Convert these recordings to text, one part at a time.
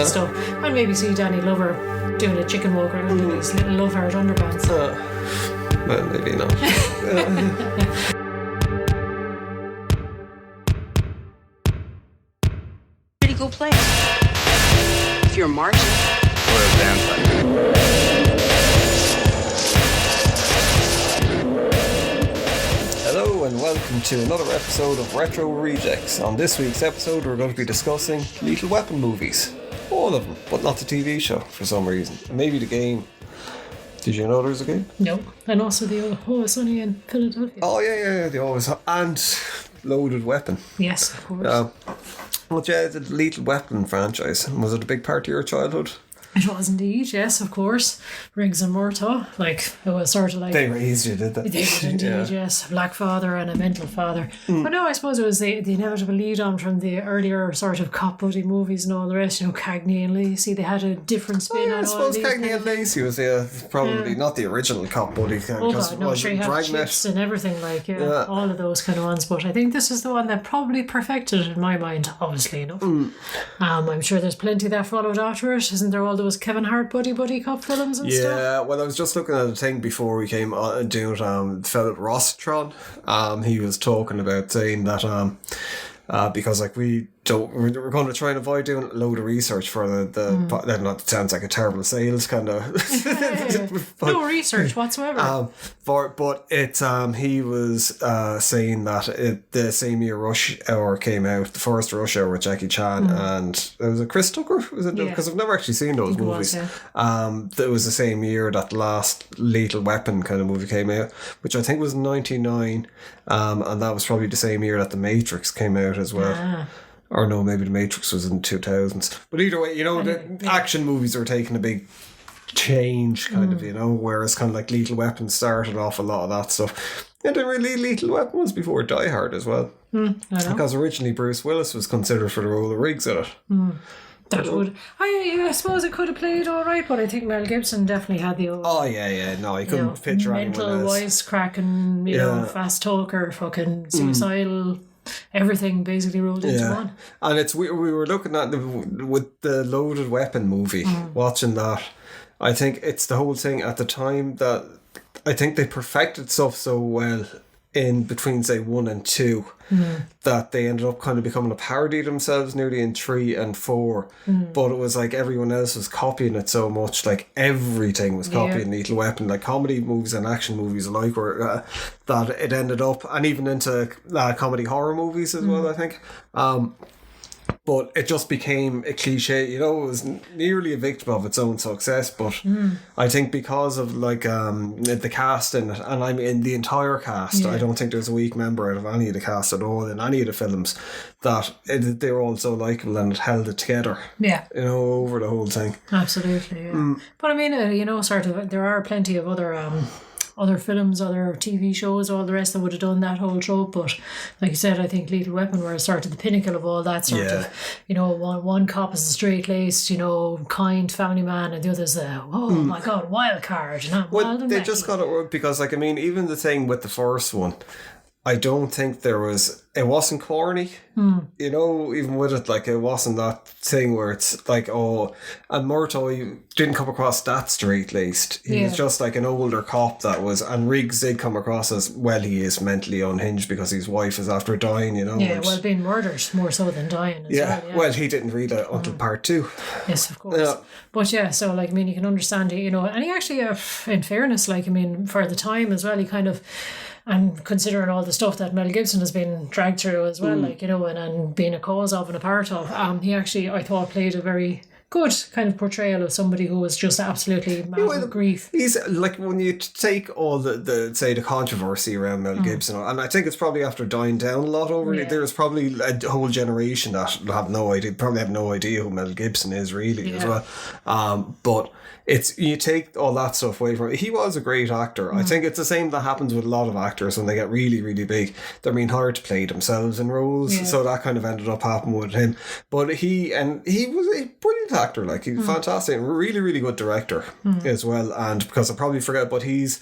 stuff. And maybe see Danny Glover doing a chicken walk around in his little love heart underpants. Well, maybe not. Pretty cool place. If you're a Martian. Or a vampire. Hello and welcome to another episode of Retro Rejects. On this week's episode we're going to be discussing Lethal Weapon movies. All of them, but not the TV show for some reason. Maybe the game. Did you know there was a game? No. And also the Always Sunny in Philadelphia. Oh yeah, the Always and Loaded Weapon. Yes, of course. Well, yeah, the Lethal Weapon franchise. Was it a big part of your childhood? It was indeed, yes, of course. Riggs and Murtaugh, like, it was sort of like... They raised you, did they? They did indeed, yes. A black father and a mental father. But no, I suppose it was the inevitable lead-on from the earlier sort of cop buddy movies and all the rest. You know, Cagney and Lacey, they had a different spin on all I suppose these. Cagney and Lacey was probably not the original cop buddy. Oh God, no, sure, you have Chips and everything, like, all of those kind of ones. But I think this is the one that probably perfected it in my mind, obviously enough. I'm sure there's plenty that followed after it. Isn't there all those Kevin Hart buddy cop films and stuff? Yeah, well, I was just looking at a thing before we came on doing Philip Rostron. He was talking about saying that because like we're going to try and avoid doing a load of research for the not sounds like a terrible sales kind of no research whatsoever. But it's he was saying that the same year Rush Hour came out, the first Rush Hour with Jackie Chan and it was Chris Tucker, was it? Because I've never actually seen those movies. That was the same year that the last Lethal Weapon kind of movie came out, which I think was 1999, and that was probably the same year that The Matrix came out as well. Or no, maybe The Matrix was in the 2000s. But either way, you know, the action movies are taking a big change, kind of, you know, whereas kind of like Lethal Weapon started off a lot of that stuff. And then really Lethal Weapon was before Die Hard as well. Because originally Bruce Willis was considered for the role of Riggs in it. That would, I suppose it could have played all right, but I think Mel Gibson definitely had the old... Oh, yeah, no, he couldn't picture mental anyone else. wisecracking, you know, fast talker, fucking suicidal... Everything basically rolled into one. And we were looking at with the Loaded Weapon movie, watching that. I think it's the whole thing at the time that I think they perfected stuff so well in between say 1 and 2 that they ended up kind of becoming a parody themselves nearly in 3 and 4. But it was like everyone else was copying it so much, like everything was copying Lethal Weapon, like comedy movies and action movies alike, were that it ended up, and even into comedy horror movies as well, I think. But it just became a cliche, you know. It was nearly a victim of its own success, but I think because of like the cast in it, and I mean the entire cast, I don't think there's a weak member out of any of the cast at all in any of the films, that they were all so likeable and it held it together. Yeah, you know, over the whole thing. Absolutely, yeah. But I mean, you know, sort of, there are plenty of other films, other TV shows, all the rest that would have done that whole trope. But like you said, I think Lethal Weapon were sort of the pinnacle of all that sort of, you know, one cop is a straight-laced, you know, kind family man, and the other's my God, wild card. And they just got it because, like, I mean, even the thing with the first one, I don't think it wasn't corny, you know, even with it, like, it wasn't that thing where it's like, and Murtaugh didn't come across that straight-laced. He was just like an older cop and Riggs did come across as, well, he is mentally unhinged because his wife is after dying, you know. Yeah, well, being murdered more so than dying as well. Yeah, well, he didn't read it until part 2. Yes, of course. But yeah, so, like, I mean, you can understand it, you know, and he actually, in fairness, like, I mean, for the time as well, he kind of... And considering all the stuff that Mel Gibson has been dragged through as well, like, you know, and being a cause of and a part of, he actually, I thought, played a very good kind of portrayal of somebody who was just absolutely mad with grief. He's like, when you take all the controversy around Mel Gibson, and I think it's probably after dying down a lot over it, there's probably a whole generation that have no idea who Mel Gibson is really as well. But it's, you take all that stuff away from it. He was a great actor. I think it's the same that happens with a lot of actors when they get really, really big. They're being hired to play themselves in roles, so that kind of ended up happening with him. But he was a brilliant actor, like, he's fantastic, really, really good director as well. And because I probably forget, but he's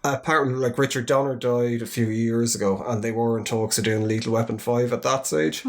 apparently, like, Richard Donner died a few years ago, and they were in talks of doing Lethal Weapon 5 at that stage.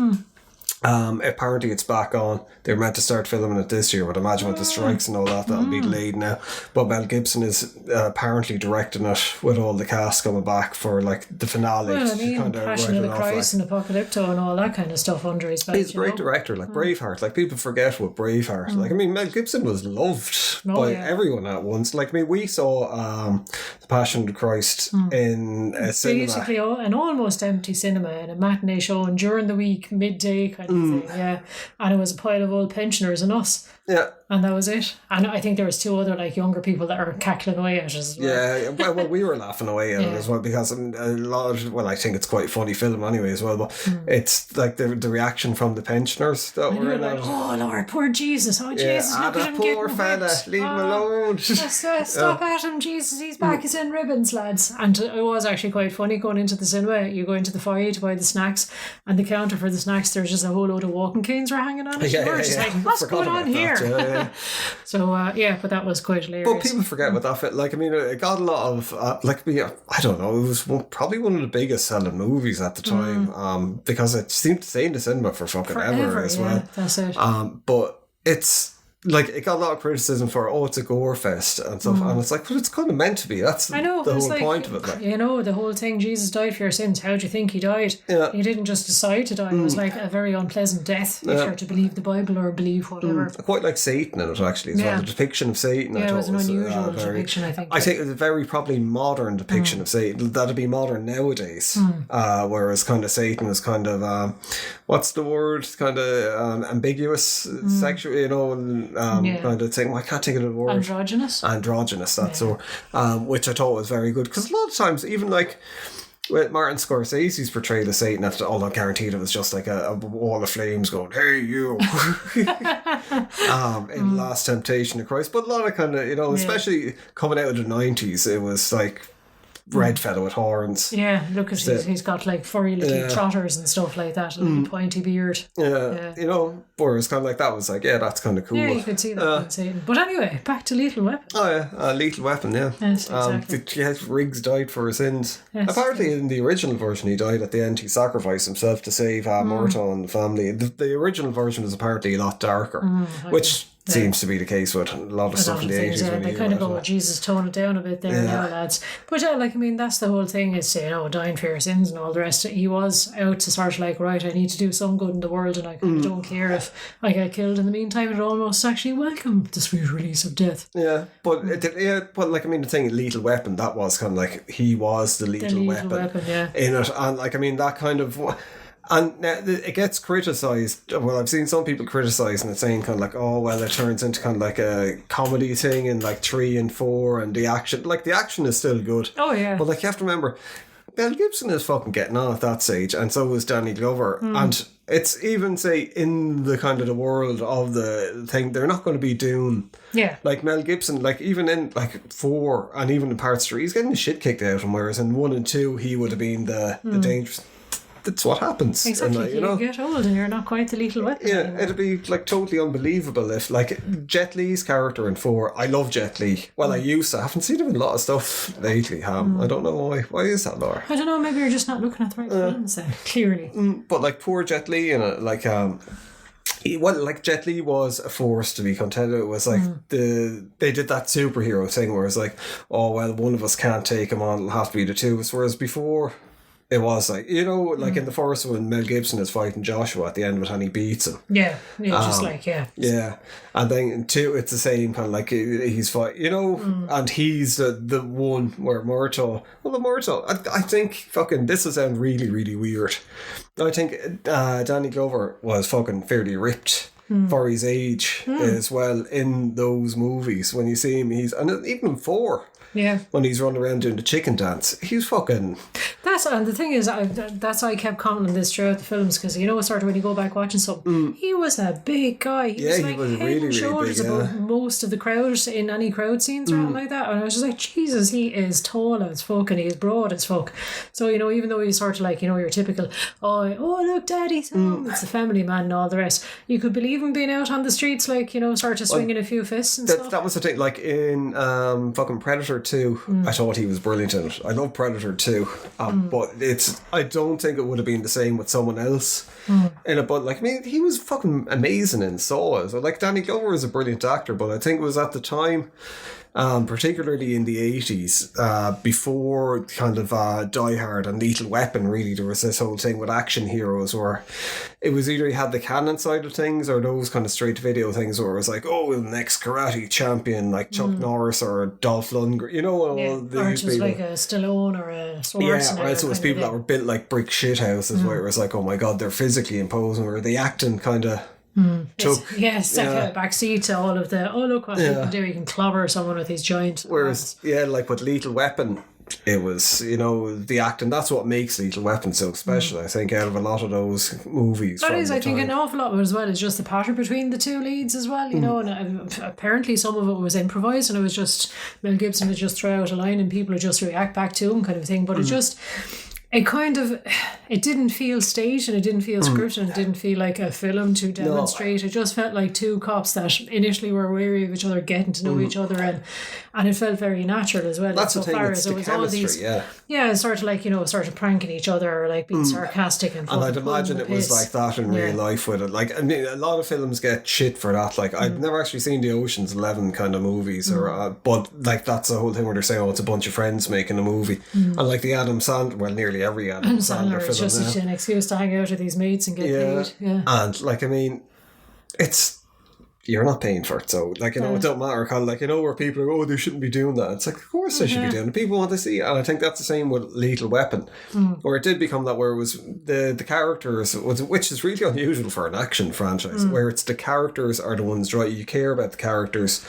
Apparently it's back on. They're meant to start filming it this year, but imagine with the strikes and all that, that'll be delayed now. But Mel Gibson is apparently directing it with all the cast coming back for like the finale. Well, I mean, kind of Passion of the Christ and Apocalypto and all that kind of stuff under his belt. He's a great director, like Braveheart. Like people forget what Braveheart. Like I mean, Mel Gibson was loved by everyone at once. Like I mean, we saw the Passion of the Christ in a cinema. Basically, an almost empty cinema in a matinee show, and during the week, midday kind of thing. Yeah, and it was a pile of old pensioners and us. Yeah. And that was it. And I think there was 2 other like younger people that are cackling away at it as well. Yeah, well we were laughing away at it as well because a lot of, well, I think it's quite a funny film anyway as well, but it's like the reaction from the pensioners that were in like, it. oh Lord, poor Jesus, Jesus, look at him poor getting fella, whipped. leave him alone. Stop at him, Jesus, he's back, he's in ribbons, lads. And it was actually quite funny going into the cinema. You go into the foyer to buy the snacks, and the counter for the snacks, there's just a whole load of walking canes were hanging on it. You're just like, what's going on here? So but that was quite hilarious. But people forget what that fit. Like I mean, it got a lot of I don't know. It was probably one of the biggest selling movies at the time. Because it seemed to stay in the cinema for fucking ever as well. That's it. But it's like it got a lot of criticism for it's a gore fest and stuff, and it's like, well, it's kind of meant to be. That's I know, the whole like, point of it. Like. You know, the whole thing, Jesus died for your sins. How do you think he died? Yeah. He didn't just decide to die. It was like a very unpleasant death, if you're to believe the Bible or believe whatever. I quite like Satan in it actually as well. The depiction of Satan, I it thought was an unusual depiction, I think. I think it's a very probably modern depiction of Satan. That'd be modern nowadays. Whereas kind of Satan is kind of what's the word? Kind of ambiguous, sexual, you know, and kind of thing. Well, I can't think of the word. Androgynous, that's so. Which I thought was very good because a lot of times, even like with Martin Scorsese's portrayal of Satan, although guaranteed it was just like a wall of flames going, "Hey you," in Last Temptation of Christ. But a lot of kind of, you know, especially coming out of the 90s, it was like red fella with horns. Yeah, look at he's got like furry little trotters and stuff like that, and a pointy beard. Yeah, you know, whereas kind of like that was like, that's kind of cool. Yeah, you could see that in Satan. But anyway, back to Lethal Weapon. Oh yeah, Lethal Weapon, yeah. Yes, exactly. Riggs died for his sins. Yes. Apparently in the original version he died at the end. He sacrificed himself to save Murtaugh and the family. The original version is apparently a lot darker, which seems to be the case with a lot of stuff in the 80s. They kind of go, Jesus, tone it down a bit there now, lads. But like, I mean, that's the whole thing is, you know, dying for your sins and all the rest. He was out to sort of like, right, I need to do some good in the world, and I kind of don't care if I get killed in the meantime. It almost actually welcomed the sweet release of death. Yeah, but but like, I mean, the thing, Lethal Weapon, that was kind of like, he was the lethal weapon in it. And like, I mean, that kind of... And now it gets criticised. Well, I've seen some people criticising it, saying kind of like, oh, well, it turns into kind of like a comedy thing in like 3 and 4, and the action, like the action is still good. Oh, yeah. But like, you have to remember, Mel Gibson is fucking getting on at that stage, and so is Danny Glover. And it's even, say, in the kind of the world of the thing, they're not going to be doing... Yeah. Like Mel Gibson, like even in like 4 and even in parts 3, he's getting the shit kicked out of him, whereas in 1 and 2, he would have been the dangerous... That's what happens. Exactly. And, you know, get old and you're not quite the lethal weapon anymore. It'd be like totally unbelievable if like Jet Li's character in 4. I love Jet Li. Well, I used to. I haven't seen him in a lot of stuff lately. I don't know why. Why is that, Laura? I don't know. Maybe you're just not looking at the right films then. Clearly. But like poor Jet Li, and like like Jet Li was a force to be contended. It was like they did that superhero thing where it's like, oh well, one of us can't take him on. It'll have to be the two of us. Whereas before. It was like, you know, like in the first when Mel Gibson is fighting Joshua at the end of it and he beats him. Yeah, just like, Yeah. And then in 2, it's the same kind of like he's fight, you know, and he's the one where Murtaugh, I think fucking, this will sound really, really weird. I think Danny Glover was fucking fairly ripped. For his age as well in those movies. When you see him, and even in 4. Yeah. When he's running around doing the chicken dance, he's fucking... And the thing is, that's why I kept commenting this throughout the films, because you know, sort of when you go back watching something, he was a big guy. He was like head really, and shoulders really big, above most of the crowd in any crowd scenes or anything like that. And I was just like, Jesus, he is tall as fuck and he is broad as fuck. So, you know, even though he's sort of like, you know, your typical, oh look, Daddy's home, it's a family man and all the rest, you could believe him being out on the streets, like, you know, sort of swinging a few fists and stuff. That was the thing, like in fucking Predator 2, I thought he was brilliant in it. I love Predator 2, but I don't think it would have been the same with someone else. in it. But like, I mean, he was fucking amazing in Saw. So like, Danny Glover is a brilliant actor, but I think it was at the time, particularly in the 80s, before kind of Die Hard and Lethal Weapon, really, there was this whole thing with action heroes where it was either you had the canon side of things or those kind of straight to video things where it was like, oh, the next karate champion like Chuck Norris or Dolph Lundgren, you know, all or these just people. like a Stallone or a Schwarzenegger. Yeah, or else it was people that were built like brick shit houses where it was like, oh my god, they're physically imposing, or the acting kind of took. A back seat to all of the, oh look what you can do, you can clobber someone with these giant Whereas, like with Lethal Weapon, it was, you know, the acting, that's what makes Lethal Weapon so special, I think, out of a lot of those movies. That is, I think, an awful lot of it as well is just the pattern between the two leads as well, you know, and apparently some of it was improvised and it was just Mel Gibson would just throw out a line and people would just react back to him kind of thing, but it didn't feel staged and it didn't feel scripted and it didn't feel like a film to demonstrate. It just felt like two cops that initially were wary of each other, getting to know each other, and it felt very natural as well. That's the thing, it's the chemistry, sort of like, you know, sort of pranking each other or like being sarcastic and I'd imagine it was like that in real life with it. Like, I mean, a lot of films get shit for that. Like, I've never actually seen the Ocean's 11 kind of movies, or but like that's the whole thing where they're saying, oh, it's a bunch of friends making a movie, and like the Adam Sandler, well, nearly every Adam Sandler it's film just an excuse to hang out with these mates and get paid. Yeah. And like, I mean, you're not paying for it, so like, you know, it don't matter, kind of like, you know, where people are, oh, they shouldn't be doing that. It's like, of course they should be doing it. People want to see it. And I think that's the same with Lethal Weapon, where it did become that, where it was the characters, which is really unusual for an action franchise, where it's the characters are the ones, right? You care about the characters.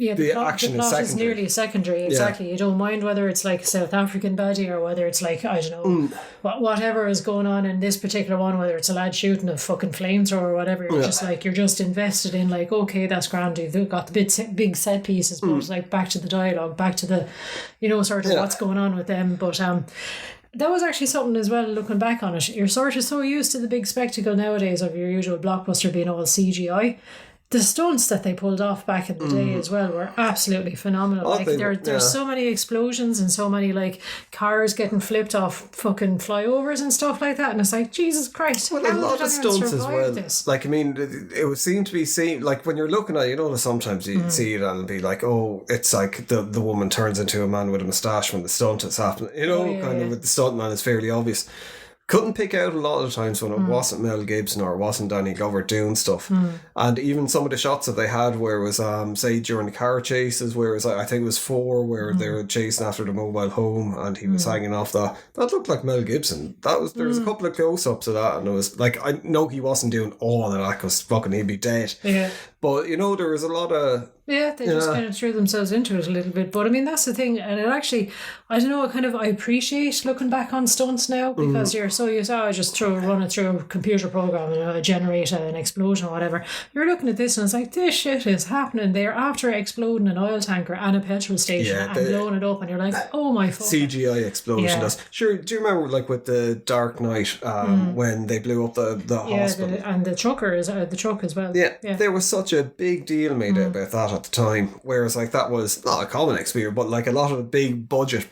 Yeah, the plot is nearly secondary, exactly. Yeah. You don't mind whether it's like a South African baddie or whether it's like, I don't know, whatever is going on in this particular one, whether it's a lad shooting a fucking flamethrower or whatever, you're just like, you're just invested in like, okay, that's grand, you've got the big set pieces, but it's like back to the dialogue, back to the, you know, sort of what's going on with them. But that was actually something as well, looking back on it. You're sort of so used to the big spectacle nowadays of your usual blockbuster being all CGI. The stunts that they pulled off back in the day as well were absolutely phenomenal. Like there's so many explosions and so many like cars getting flipped off fucking flyovers and stuff like that, and it's like, Jesus Christ, well, a lot of stunts as well. This? Like, I mean, it would seem to be seen, like when you're looking at it, you know, sometimes you see it and it'll be like, oh, it's like the woman turns into a man with a moustache when the stunt is happening, you know, of with the stunt man, it's fairly obvious. Couldn't pick out a lot of times when it wasn't Mel Gibson or it wasn't Danny Glover doing stuff. And even some of the shots that they had where it was, say, during the car chases, where it was, I think it was 4, where they were chasing after the mobile home and he was hanging off that looked like Mel Gibson. There was a couple of close-ups of that, and it was like, I know he wasn't doing all of that because fucking he'd be dead. Yeah. But, you know, there was a lot of... Yeah, they just kind of threw themselves into it a little bit. But I mean, that's the thing. And it actually, I don't know, I appreciate looking back on stunts now because you're so used to, I just run it through a computer program and generate an explosion or whatever. You're looking at this and it's like, this shit is happening there after exploding an oil tanker and a petrol station and blowing it up. And you're like, oh my fuck. CGI explosion does. Sure, do you remember like with the Dark Knight when they blew up the hospital? And the trucker is the truck as well. Yeah, there was such a big deal made about that at the time, whereas like that was not a common experience, but like a lot of the big budget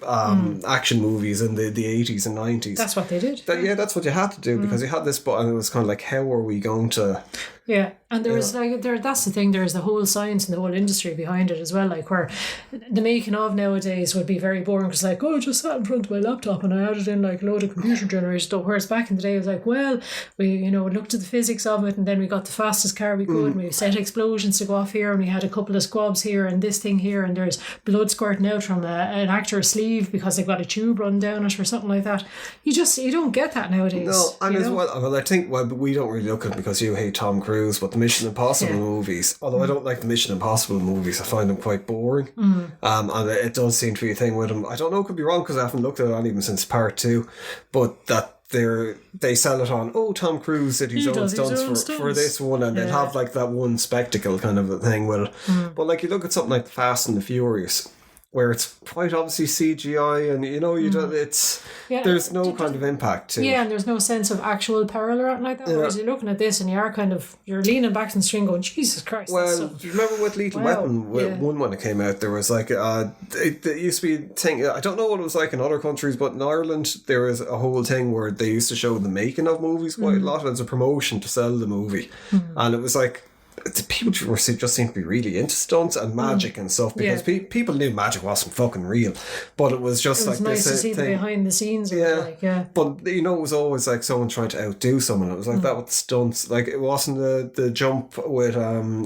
action movies in the 80s and 90s, that's what they did. That's what you had to do because you had this, but and it was kind of like, how are we going to... Yeah, and there was like that's the thing. There's the whole science and the whole industry behind it as well. Like where the making of nowadays would be very boring because like, oh, I just sat in front of my laptop and I added in like a load of computer generated stuff. Whereas back in the day, it was like, well, we looked at the physics of it and then we got the fastest car we could and we set explosions to go off here and we had a couple of squabs here and this thing here and there's blood squirting out from an actor's sleeve because they've got a tube run down it or something like that. You don't get that nowadays. No, and as well, I think we don't really look at it because you hate Tom Cruise. But the Mission Impossible movies, although I don't like the Mission Impossible movies, I find them quite boring. And it does seem to be a thing with them. I don't know, could be wrong because I haven't looked at it on even since part 2, but that they sell it on, oh, Tom Cruise did his own stunts for this one, and they'd have like that one spectacle kind of a thing with it. But like you look at something like Fast and the Furious, where it's quite obviously CGI, and you know, you don't. It's there's no kind of impact to it. And there's no sense of actual peril or anything like that. Whereas you're looking at this and you're leaning back in the screen going, Jesus Christ. Well, do you remember with Lethal Weapon one when it came out? There was like it used to be a thing. I don't know what it was like in other countries, but in Ireland there was a whole thing where they used to show the making of movies quite a lot as a promotion to sell the movie, and it was like. The people just seem to be really into stunts and magic and stuff because people knew magic wasn't fucking real, but it was just like nice this to see thing. the behind the scenes. But you know, it was always like someone trying to outdo someone. It was like that with stunts. Like it wasn't the jump with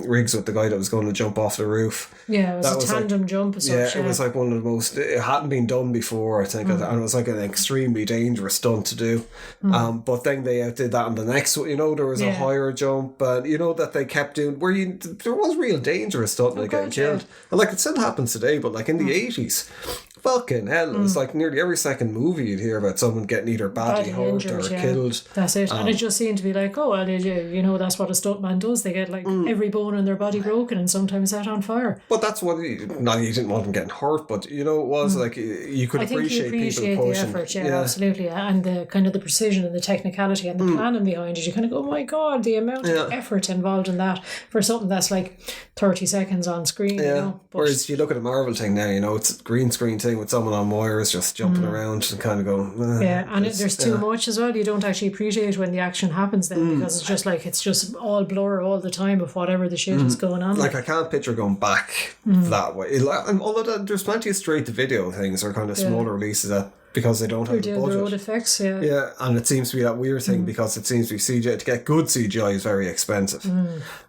Riggs with the guy that was going to jump off the roof. Yeah, it was a tandem jump or something. It was like one of the most. It hadn't been done before, I think, and it was like an extremely dangerous stunt to do. But then they outdid that on the next one. You know, there was a higher jump, but you know that they kept doing where there was real dangerous stuff like getting killed, and like it still happens today, but like in the 80s, fucking hell, it was like nearly every second movie you'd hear about someone getting either badly hurt injured, or killed. That's it. And it just seemed to be like, oh well, you know, that's what a stuntman does. They get like every bone in their body broken and sometimes set on fire. But that's what you didn't want them getting hurt, but you know, it was like you could appreciate people pushing. The effort, absolutely, and the kind of the precision and the technicality and the planning behind it. You kind of go, oh my god, the amount of effort involved in that for something that's like 30 seconds on screen. You know? Whereas you look at a Marvel thing now, you know, it's a green screen thing with someone on wires just jumping around and kind of going. And there's too much as well. You don't actually appreciate when the action happens then because it's just all blur all the time of whatever the shit is going on. Like I can't picture going back that way. Although there's plenty of straight to video things or kind of smaller releases that. Because they don't have the budget. Road effects, and it seems to be that weird thing because it seems to be CGI. To get good CGI is very expensive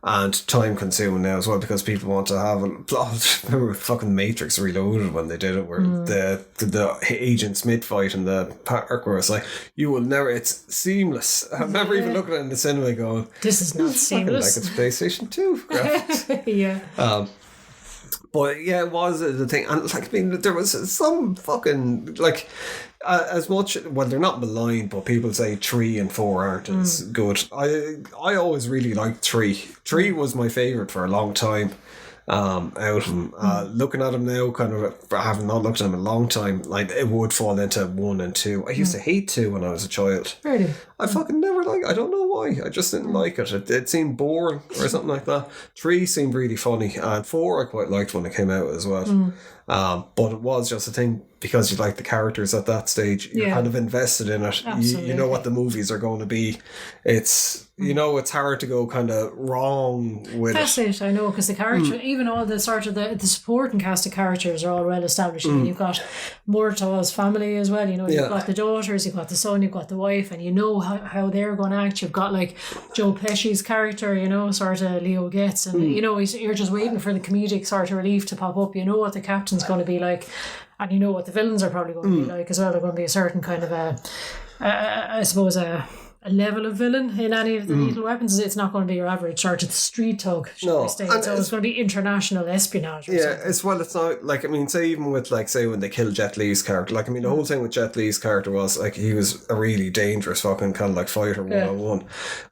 and time consuming now as well because people want to have remember fucking Matrix Reloaded when they did it where the Agent Smith fight in the park where it's like you will never, it's seamless. I remember even looking at it in the cinema going, this is not seamless. Like it's PlayStation 2 graphics. But it was the thing, and like I mean, there was some fucking like as much. Well, they're not maligned, but people say 3 and 4 aren't as good. I always really liked 3. 3 was my favorite for a long time. Looking at them now, kind of having not looked at them in a long time, like it would fall into 1 and 2. I used to hate 2 when I was a child. Really? I fucking never liked. I don't know why. I just didn't like it. It seemed boring or something like that. 3 seemed really funny, and 4 I quite liked when it came out as well. But it was just a thing because you like the characters at that stage. You're kind of invested in it. You know what the movies are going to be. It's you know it's hard to go kind of wrong with That's it. I know because the character, even all the sort of the supporting cast of characters are all well established. I mean, you've got Murtaugh's family as well. You know, you've got the daughters, you've got the son, you've got the wife, and you know how they're going to act. You've got like Joe Pesci's character, you know, sort of Leo Getz, and you know you're just waiting for the comedic sort of relief to pop up. You know what the captain's going to be like, and you know what the villains are probably going to be like as well. They're going to be a certain kind of I suppose a level of villain in any of the Lethal Weapons. It's not going to be your average sort of street thug, shall we say. So it's going to be international espionage or something. As well, it's not like, I mean, say even with like, say when they killed Jet Li's character, like I mean the whole thing with Jet Li's character was like he was a really dangerous fucking kind of like fighter 101,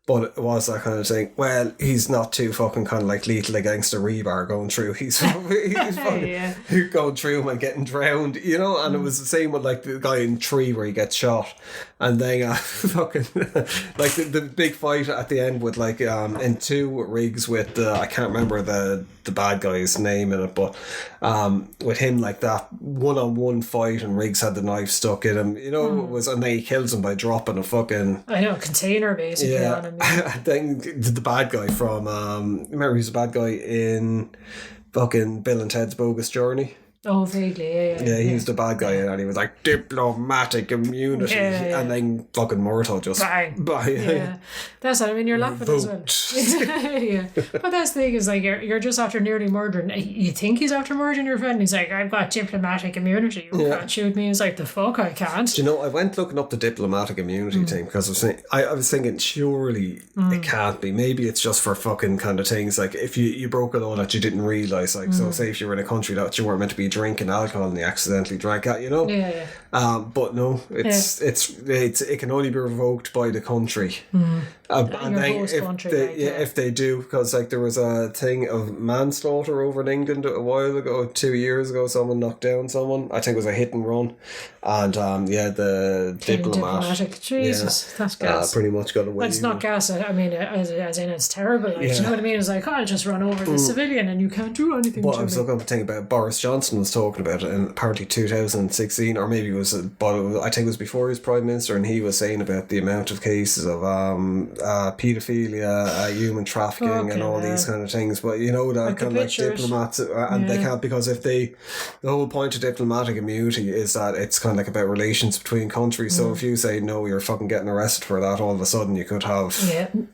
but it was that kind of thing, well he's not too fucking kind of like lethal against a rebar going through, he's fucking going through him and getting drowned, you know. And it was the same with like the guy in 3 where he gets shot, and then fucking like the big fight at the end with like in 2 with Riggs with I can't remember the bad guy's name in it, but with him like that one-on-one fight and Riggs had the knife stuck in him, you know. It was, and then he kills him by dropping a fucking container basically on him. And then the bad guy from remember he was a bad guy in fucking Bill and Ted's Bogus Journey. Oh, vaguely, he was the bad guy, and he was like diplomatic immunity, and then fucking Murtaugh just bang. That's what I mean. You're laughing as well. But that's the thing is like you're just after nearly murdering. You think he's after murdering your friend. He's like, I've got diplomatic immunity. You can't shoot me. He's like, the fuck, I can't. Do you know? I went looking up the diplomatic immunity thing because I was thinking surely it can't be. Maybe it's just for fucking kind of things like if you broke a law that you didn't realise. Like so, say if you were in a country that you weren't meant to be drinking alcohol and you accidentally drank it, you know. But no, it can only be revoked by the country. And your then host if country. they, like, if they do, because like there was a thing of manslaughter over in England a while ago, 2 years ago, someone knocked down someone. I think it was a hit and run, and the diplomatic. Jesus, that's gas. pretty much got away. But it's not gas. I mean, as in it's terrible. Like, do you know what I mean? It's like, I'll just run over the civilian, and you can't do anything. But to I was me. looking up a thing about Boris Johnson was talking about it in apparently 2016, or maybe it was, I think it was before he was Prime Minister, and he was saying about the amount of cases of paedophilia, human trafficking, and all these kind of things. But you know that Like kind of like diplomats, and they can't, because if the whole point of diplomatic immunity is that it's kind of like about relations between countries. So if you say no, you're fucking getting arrested for that, all of a sudden you could have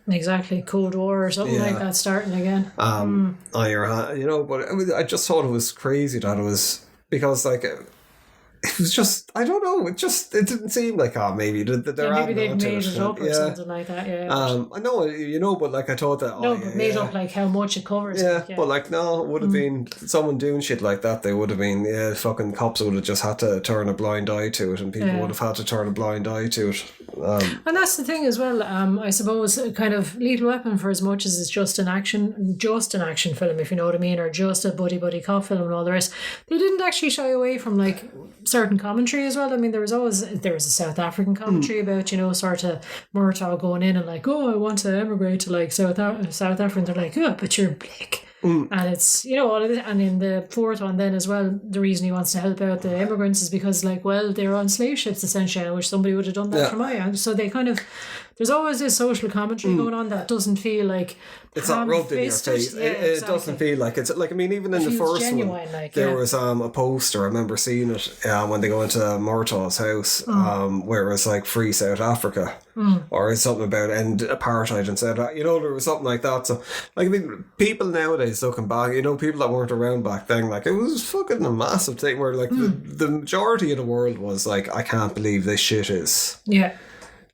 exactly Cold War or something like that starting again. on your hand, you know. But I just thought it was crazy that it was, because like it was just, I don't know, it didn't seem like maybe they're maybe they'd adding on to made it up or something like that. I know, you know, but like I thought that but made up like how much it covers. but like no, it would have been someone doing shit like that. They would have been fucking cops would have just had to turn a blind eye to it, and people would have had to turn a blind eye to it. And that's the thing as well. I suppose kind of Lethal Weapon, for as much as it's just an action film, if you know what I mean, or just a buddy cop film and all the rest, they didn't actually shy away from like certain commentary as well. I mean, there was a South African commentary about, you know, sort of Murtaugh going in and like, I want to emigrate to like South Africa. And they're like, but you're black. And it's, you know, all of it. And in the fourth one then as well, the reason he wants to help out the immigrants is because like, well, they're on slave ships essentially. I wish somebody would have done that for my end. So they kind of, there's always this social commentary going on that doesn't feel like it's not rubbed in your face. It doesn't feel like it's like, I mean, even in the first genuine, one, there was a poster. I remember seeing it when they go into Murtaugh's house, where it was like free South Africa, or something about end apartheid and South. You know, there was something like that. So, like, I mean, people nowadays looking back, you know, people that weren't around back then, like, it was fucking a massive thing where like the majority of the world was like, I can't believe this shit is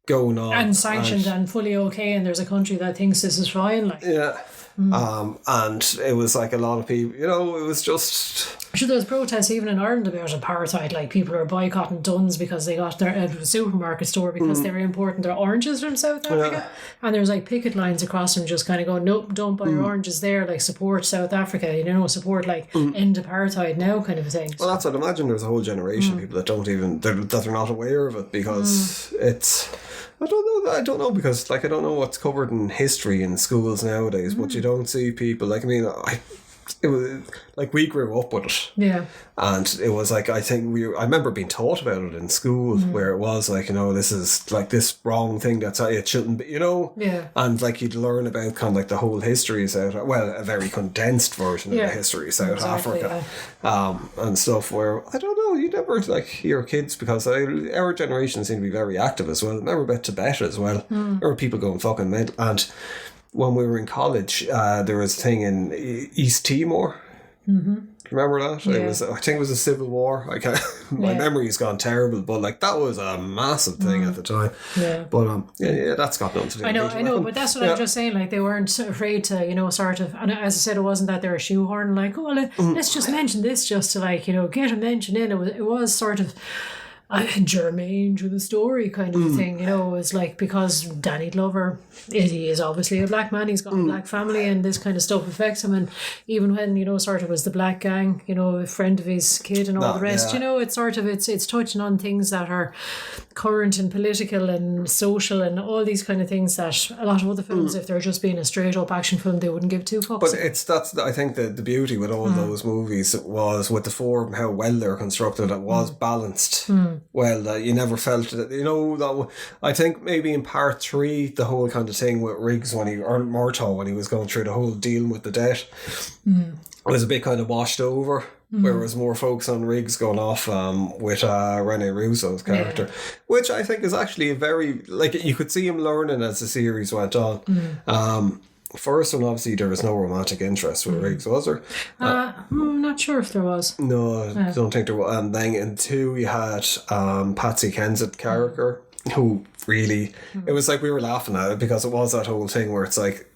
going on and sanctioned and fully okay, and there's a country that thinks this is fine, like and it was like a lot of people, you know, it was just sure there's protests even in Ireland about apartheid, like people are boycotting Dunn's because they got their supermarket store because they were importing their oranges from South Africa, and there's like picket lines across them just kind of going, nope, don't buy your oranges there, like support South Africa, you know, support like end apartheid now kind of a thing. Well, that's what I imagine. There's a whole generation of people that don't even that they're not aware of it, because it's, I don't know because like I don't know what's covered in history in schools nowadays, but you don't see people like, I mean, it was like we grew up with it, and it was like, I think I remember being taught about it in school, where it was like, you know, this is like this wrong thing that's it shouldn't be, you know, and like you'd learn about kind of like the whole history of a very condensed version of the history of South Africa, and stuff where I don't know, you never like hear kids, because our generation seemed to be very active as well. I remember about Tibet as well. There were people going fucking mental, and when we were in college, there was a thing in East Timor. Remember that? Yeah. It was, I think it was a civil war. I can't, my memory's gone terrible, but like that was a massive thing at the time. Yeah. But that's got nothing to do. I know, but that's what I'm just saying. Like they weren't afraid to, you know, sort of. And as I said, it wasn't that they were shoehorning like, let's just mention this just to like, you know, get a mention in. It was sort of germane to the story kind of a thing, you know. It's like, because Danny Glover, he is obviously a black man, he's got a black family, and this kind of stuff affects him. And even when, you know, sort of was the black gang, you know, a friend of his kid and all the rest, you know, it's sort of it's touching on things that are current and political and social and all these kind of things that a lot of other films, if they're just being a straight up action film, they wouldn't give two fucks. But that's I think the beauty with all those movies was with the form, how well they're constructed. It was balanced. Well, you never felt it, you know. That I think maybe in part 3, the whole kind of thing with Riggs or Murtaugh when he was going through the whole deal with the debt was a bit kind of washed over. Where it was more focus on Riggs going off with Rene Russo's character, which I think is actually a very, like, you could see him learning as the series went on. First one, obviously, there was no romantic interest with Riggs, was there? I'm not sure if there was. No, I don't think there was. And then in 2, you had Patsy Kensit character, who really, it was like we were laughing at it because it was that whole thing where it's like,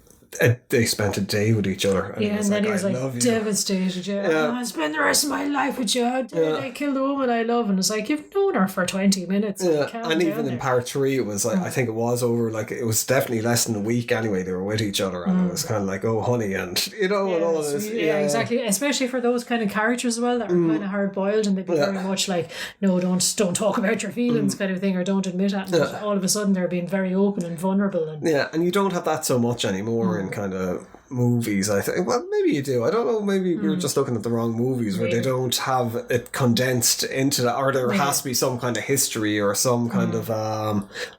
they spent a day with each other. And Yeah, and then he was I like love you. devastated. Yeah, Yeah. I spend the rest of my life with you. I killed the woman I love, and it's like you've known her for 20 minutes. Yeah, Calm and down even in there. part 3, it was like I think it was over like it was definitely less than a week anyway. They were with each other, and it was kind of like, oh honey, and and all of this. Yeah, exactly. Especially for those kind of characters as well that are kind of hard boiled and they'd be very much like, no, don't talk about your feelings kind of thing, or don't admit it. And all of a sudden they're being very open and vulnerable. And Yeah, and you don't have that so much anymore in kind of movies, I think. Well, maybe you do. I don't know. Maybe we're just looking at the wrong movies where they don't have it condensed into that, or there has to be some kind of history or some kind of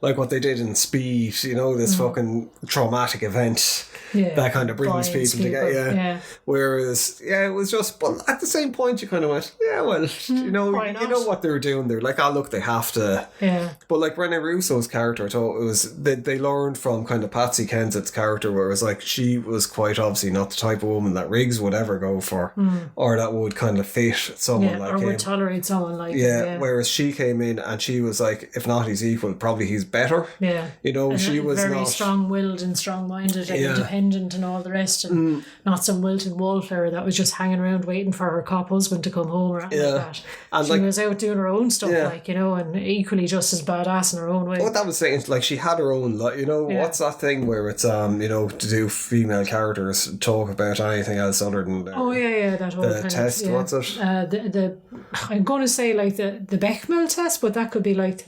like what they did in Speed. This fucking traumatic event that kind of brings binds people together. Yeah. Whereas, it was just. But at the same point, you kind of went, you know what they're doing. They're like, oh look, they have to. Yeah. But like Rene Russo's character, I thought it was they learned from kind of Patsy Kensett's character, where it was like she was quite obviously not the type of woman that Riggs would ever go for, or that would kind of fit someone like or him. would tolerate someone like him. Whereas she came in and she was like, if not he's equal, probably he's better. Yeah. She was very not strong-willed and strong-minded and independent and all the rest, and not some wilting wallflower that was just hanging around waiting for her cop husband to come home or anything like that. And she was out doing her own stuff, and equally just as badass in her own way. What that was saying, like she had her own, what's that thing where it's to do female characters talk about anything else other than that whole the kind test. Of, what's it? The I'm going to say like the Bechamel test, but that could be like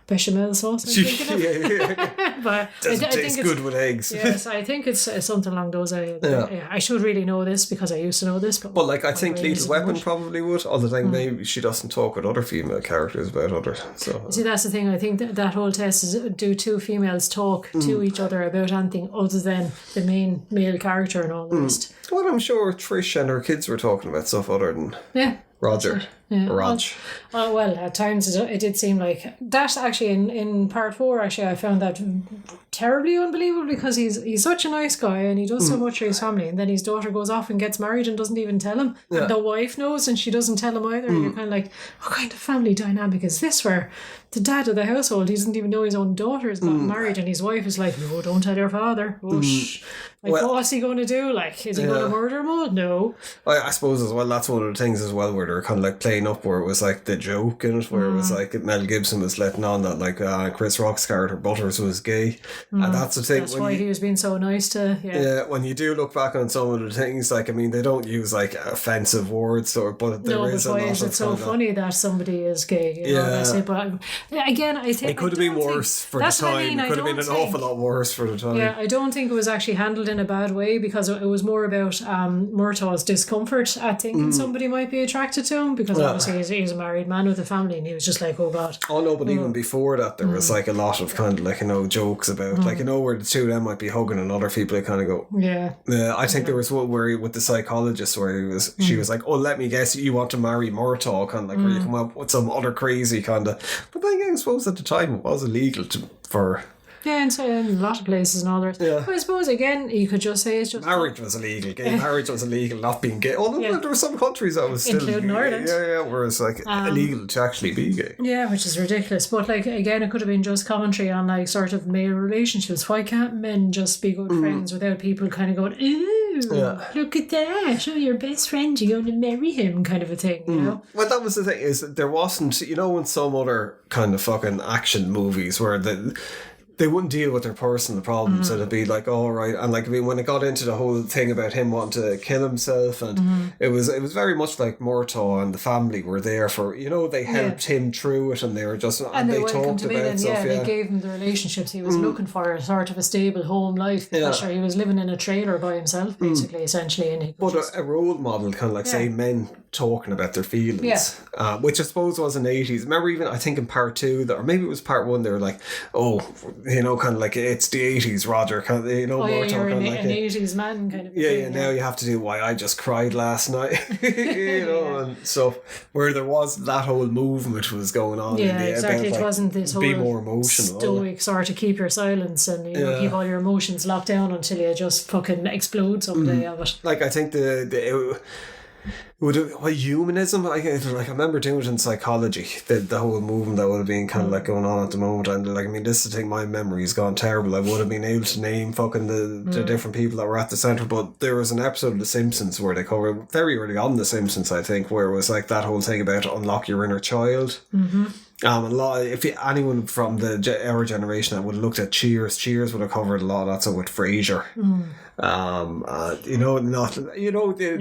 bechamel sauce. I'm thinking of. But Doesn't I think taste good with eggs. Yes, I think it's something along those lines. I should really know this because I used to know this. But like I think Lethal Weapon probably would. Other than maybe she doesn't talk with other female characters about others. So see, that's the thing. I think that whole test is, do two females talk to each other about anything other than the main male character and all the rest. Well, I'm sure Trish and her kids were talking about stuff other than Roger. Rog. Well, at times it did seem like that. Actually, in part 4, actually, I found that terribly unbelievable because he's such a nice guy and he does so much for his family, and then his daughter goes off and gets married and doesn't even tell him. And the wife knows and she doesn't tell him either. And you're kind of like, what kind of family dynamic is this where the dad of the household, he doesn't even know his own daughter has gotten married, and his wife is like, no, don't tell your father. Whoosh. Like, what's he going to do? Like, is he going to murder him all? No. I suppose as well, that's one of the things as well where they're kind of like playing up where it was like the joke in it, where it was like Mel Gibson was letting on that like Chris Rock's character Butters was gay. And that's the thing. That's why he was being so nice to, when you do look back on some of the things, like, I mean, they don't use like offensive words, but there is a lot of... why is it so funny that somebody is gay? You know, that's it. But again, I think... It could have been worse for the time. It could have been an awful lot worse for the time. Yeah, I don't think it was actually handled in a bad way because it was more about Murtaugh's discomfort at thinking somebody might be attracted to him because obviously he's a married man with a family and he was just like, oh God. Oh no, but even before that there was like a lot of kind of like, jokes about like, where the two of them might be hugging and other people that kind of go, I think there was one where with the psychologist where she was like, oh, let me guess, you want to marry Murtaugh, kind of like where you come up with some other crazy kind of, but then I suppose at the time it was illegal for... Yeah, and so in a lot of places and all that. Yeah. But I suppose again you could just say it's just marriage was illegal. Gay marriage was illegal, not being gay. Although there were some countries that was still including Ireland. Yeah, whereas like illegal to actually be gay. Yeah, which is ridiculous. But like again, it could have been just commentary on like sort of male relationships. Why can't men just be good friends without people kind of going, ooh, look at that, oh, your best friend, you're going to marry him, kind of a thing, you know? Well, that was the thing, is that there wasn't, in some other kind of fucking action movies where they wouldn't deal with their personal problems. It'd be like, all right, and like, I mean, when it got into the whole thing about him wanting to kill himself, and it was very much like Murtaugh and the family were there for, they helped him through it, and they were just and they talked about stuff. They gave him the relationships he was looking for, a sort of a stable home life. Because sure, he was living in a trailer by himself, basically, essentially, and but a role model, kind of like say men talking about their feelings, which I suppose was in the 80s. Remember, even I think in part 2, or maybe it was part 1, they were like, oh, kind of like it's the 80s, Roger, kind of, more talking like an 80s man kind of thing. Now you have to do why I just cried last night, and stuff, where there was that whole movement was going on. Exactly. About, it wasn't this whole be more emotional, stoic sort of keep your silence and keep all your emotions locked down until you just fucking explode someday of it. Like I think humanism? I remember doing it in psychology. The whole movement that would have been kind of like going on at the moment, and like, I mean, this is the thing. My memory's gone terrible. I would have been able to name fucking the different people that were at the centre, but there was an episode of The Simpsons where they covered very early on The Simpsons, I think, where it was like that whole thing about unlock your inner child. Mm-hmm. A lot. Anyone from our generation that would have looked at Cheers would have covered a lot of that stuff with Frasier.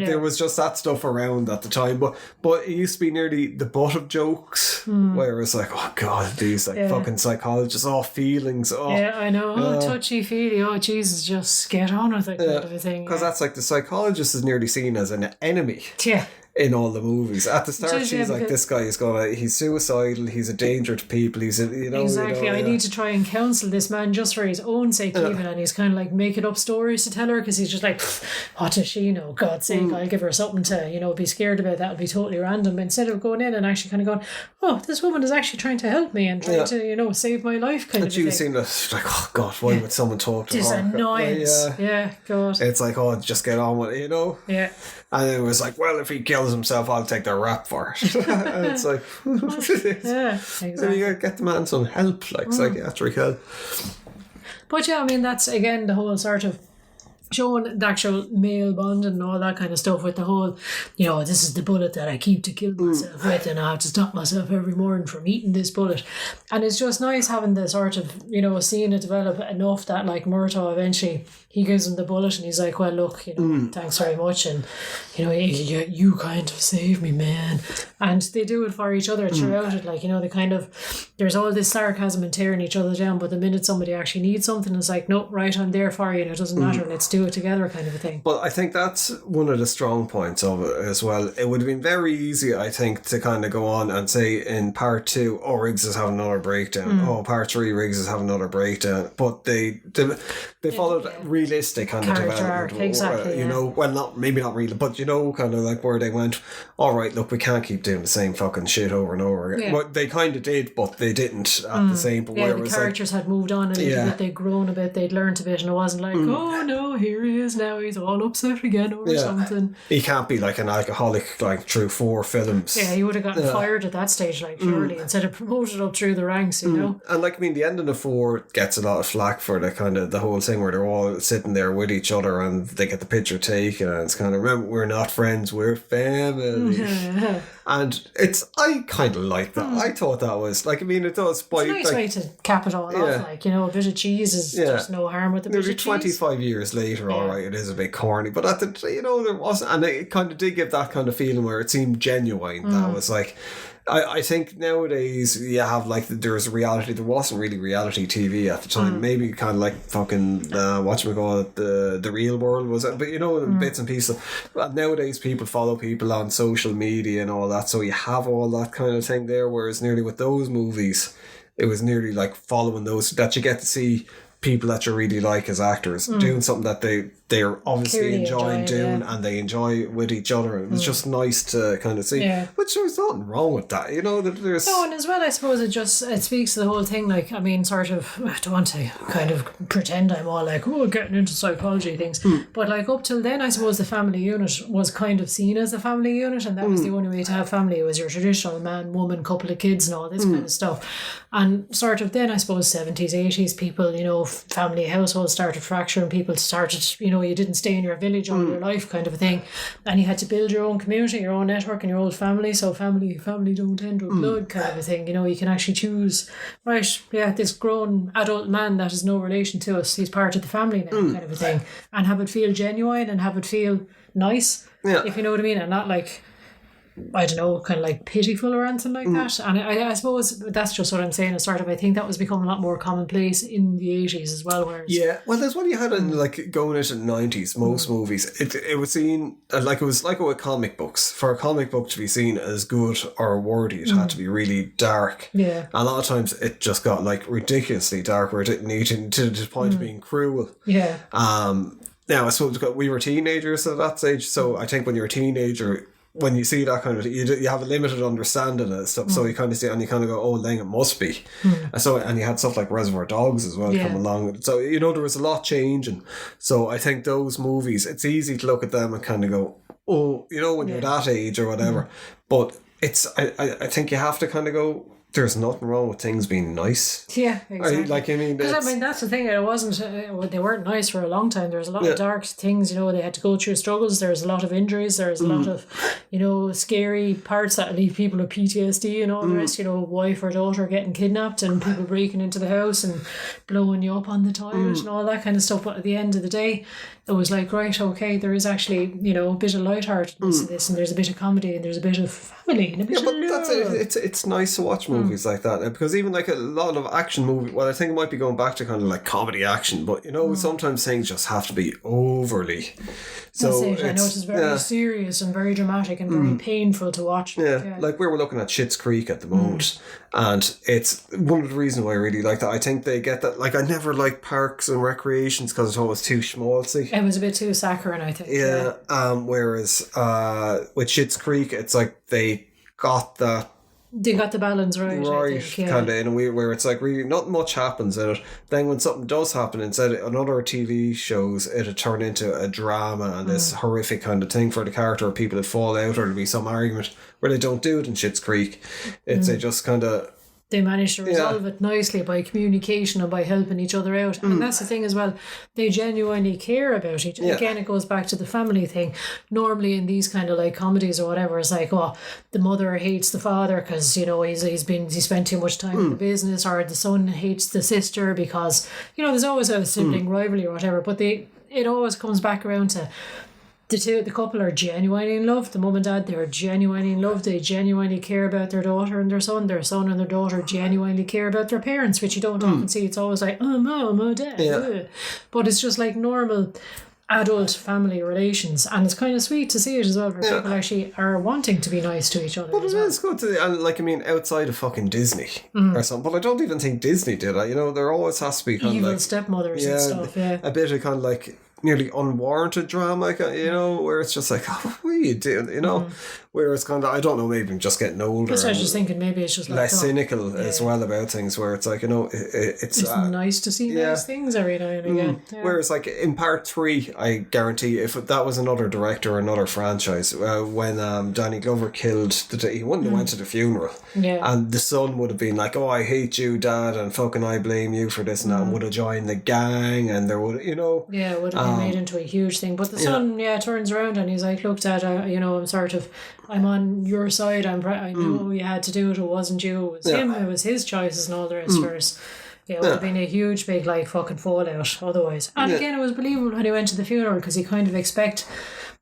There was just that stuff around at the time, but it used to be nearly the butt of jokes, where it's like, oh god, these fucking psychologists, feelings, yeah, I know, touchy feely, Jesus, just get on with it, kind of a thing. Because that's like the psychologist is nearly seen as an enemy. Yeah. In all the movies, at the start, she's like, "This guy is he's suicidal. He's a danger to people. Exactly. I need to try and counsel this man just for his own sake, even." And he's kind of like making up stories to tell her because he's just like, "What does she know? God's sake, I'll give her something to be scared about. That'll be totally random." Instead of going in and actually kind of going, "Oh, this woman is actually trying to help me and trying to save my life." Kind of. And she was seeing this like, "Oh God, why would someone talk to her?" This annoyance. Yeah, God. It's like, oh, just get on with it, Yeah. And it was like, well, if he kills himself, I'll take the rap for it. And it's like, yeah, exactly. So you gotta get the man some help, like psychiatric help. But yeah, I mean, that's again the whole sort of showing the actual male bond and all that kind of stuff with the whole, this is the bullet that I keep to kill myself with, and I have to stop myself every morning from eating this bullet. And it's just nice having the sort of, seeing it develop enough that like Murtaugh eventually, he gives him the bullet and he's like, well, look, thanks very much, and you kind of saved me, man. And they do it for each other throughout it, like, they kind of, there's all this sarcasm and tearing each other down, but the minute somebody actually needs something, it's like, no, right, I'm there for you, and it doesn't matter, let's do it together, kind of a thing. But I think that's one of the strong points of it as well. It would have been very easy, I think, to kind of go on and say in part 2, Riggs is having another breakdown. Part 3, Riggs is having another breakdown. But they followed realistic kind of development. Arc, exactly, well, maybe not really, but kind of like where they went, all right, look, we can't keep doing the same fucking shit over and over again. Well, they kind of did, but they didn't at the same point. Yeah, the characters had moved on a little bit, they'd grown a bit, they'd learned a bit, and it wasn't like, oh no, here he is now, he's all upset again over something. He can't be like an alcoholic like through 4 films. Yeah, he would have gotten fired at that stage, like, surely, instead of promoted up through the ranks, And like, I mean, the ending of 4 gets a lot of flack for the kind of the whole thing where they're all sitting there with each other and they get the picture taken, and it's kind of, remember, we're not friends, we're family. And I kind of like that. I thought that was like, I mean, it does. It's a nice way to cap it all off. Like, a bit of cheese is just no harm with a bit of cheese. 25 years later, all right, it is a bit corny, but at the there wasn't, and it kind of did give that kind of feeling where it seemed genuine. That was like, I think nowadays you have like there's reality. There wasn't really reality TV at the time. Maybe kind of like fucking whatchamacallit, the Real World was it, but bits and pieces. But nowadays people follow people on social media and all that, so you have all that kind of thing there. Whereas nearly with those movies, it was nearly like following those that you get to see people that you really like as actors doing something that they're obviously clearly enjoying doing and they enjoy with each other. It was just nice to kind of see, which there's nothing wrong with that, that there's... No, and as well, I suppose it speaks to the whole thing, like, I mean, sort of, I don't want to kind of pretend I'm all like, getting into psychology things, but like up till then, I suppose the family unit was kind of seen as a family unit, and that was the only way to have family. It was your traditional man, woman, couple of kids and all this kind of stuff. And sort of then, I suppose, 70s, 80s, people, family households started fracturing, people started, you didn't stay in your village all your life, kind of a thing, and you had to build your own community, your own network, and your own family. So family don't end with blood, kind of a thing. You can actually choose, right, this grown adult man that is no relation to us, he's part of the family now, kind of a thing, and have it feel genuine and have it feel nice, if you know what I mean, and not like, I don't know, kind of like pitiful or anything like that. And I suppose that's just what I'm saying, is sort of, I think that was becoming a lot more commonplace in the 80s as well. Whereas, well, there's what you had in like going into the 90s, most movies. It was seen like, it was like with comic books. For a comic book to be seen as good or worthy, it had to be really dark. Yeah. A lot of times it just got like ridiculously dark where it didn't need to the point of being cruel. Yeah. Now, I suppose we were teenagers at that stage, so I think when you're a teenager, when you see that kind of, you have a limited understanding of stuff, so you kind of see, and you kind of go, oh, then it must be. And you had stuff like Reservoir Dogs as well come along. So, there was a lot changing. So I think those movies, it's easy to look at them and kind of go, oh, you know, when you're that age or whatever. But it's, I think you have to kind of go, there's nothing wrong with things being nice. Yeah, exactly. Because that's the thing. It wasn't. They weren't nice for a long time. There's a lot of dark things. They had to go through struggles. There's a lot of injuries. There's a lot of, scary parts that leave people with PTSD and all the rest. Wife or daughter getting kidnapped and people breaking into the house and blowing you up on the toilet and all that kind of stuff. But at the end of the day, it was like, right, okay, there is actually, a bit of lightheartedness to this, and there's a bit of comedy, and there's a bit of family, and a bit of love. That's it. It's nice to watch movies like that, because even like a lot of action movies, well, I think it might be going back to kind of like comedy action, but sometimes things just have to be overly. So that's it. I know it's very serious and very dramatic and very painful to watch. Yeah, like we were looking at Schitt's Creek at the moment, and it's one of the reasons why I really like that. I think they get that. Like, I never liked Parks and Recreations because it's always too schmaltzy. It was a bit too saccharine, I think. Yeah. Whereas with Schitt's Creek, it's like they got that. They got the balance right, I think, kind of in a way where it's like really not much happens in it. Then when something does happen, instead on other TV shows, it'd turn into a drama and this horrific kind of thing for the character, or people that fall out, or there'll be some argument where they don't do it in Schitt's Creek. It's they just kind of. They managed to resolve it nicely by communication and by helping each other out. And that's the thing as well. They genuinely care about each other. Yeah. Again, it goes back to the family thing. Normally in these kind of like comedies or whatever, it's like, the mother hates the father because, he spent too much time in the business, or the son hates the sister because, there's always a sibling rivalry or whatever. But it always comes back around to the couple are genuinely in love. The mum and dad, they're genuinely in love. They genuinely care about their daughter and their son. Their son and their daughter genuinely care about their parents, which you don't often see. It's always like, oh, mom, oh, dad. Yeah. But it's just like normal adult family relations, and it's kind of sweet to see it as well, where people actually are wanting to be nice to each other. But it is good to, and outside of fucking Disney or something. But I don't even think Disney did that. There always has to be kind evil of like stepmothers and stuff. Yeah, a bit of kind of like nearly unwarranted drama, where it's just like, what are you doing, where it's kind of, I don't know, maybe I'm just getting older. I was just thinking maybe it's just like less cynical as well about things, where it's like, it's nice to see nice things every now and again. Yeah. Whereas like in part 3, I guarantee if that was another director or another franchise, when Danny Glover killed he wouldn't have went to the funeral, and the son would have been like, oh, I hate you, dad, and fucking I blame you for this and that, and would have joined the gang, and there would, it would have been made into a huge thing. But the son turns around and he's like, look, dad, I'm on your side. I know you had to do it. It wasn't you. It was him. It was his choices and all the rest for us. It would have been a huge big fucking fallout otherwise. And again, it was believable when he went to the funeral, because he kind of expect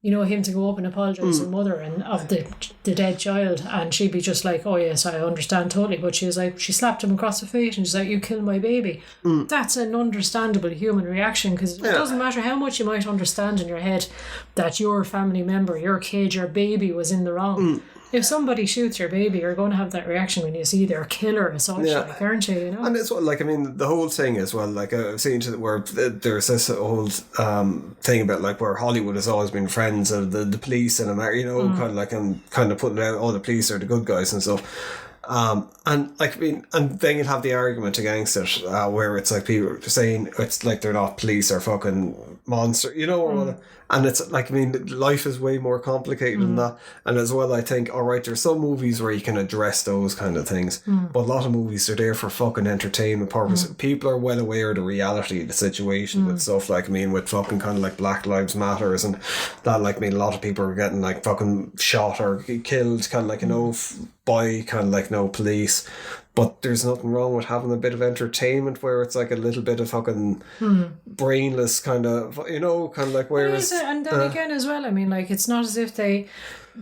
him to go up and apologise to the mother and of the dead child, and she'd be just like, oh yes, I understand totally. But she was like, she slapped him across the face and she's like, you killed my baby. That's an understandable human reaction, because it doesn't matter how much you might understand in your head that your family member, your kid, your baby was in the wrong. If somebody shoots your baby, you're going to have that reaction when you see their killer as such, aren't you? And it's the whole thing as well. Like, I've seen where there's this old thing about where Hollywood has always been friends of the police in America, kind of like, and kind of putting out all the police are the good guys and stuff. And then you'll have the argument against it, where it's like people saying it's like they're not police or fucking monster, or whatever. And it's like, life is way more complicated than that. And as well, I think, all right, there's some movies where you can address those kind of things, but a lot of movies are there for fucking entertainment purposes. People are well aware of the reality of the situation with stuff with fucking kind of like Black Lives Matters and that. A lot of people are getting fucking shot or killed, kind of by kind of no police. But there's nothing wrong with having a bit of entertainment where it's like a little bit of fucking brainless kind of, kind of whereas... And then again as well, it's not as if they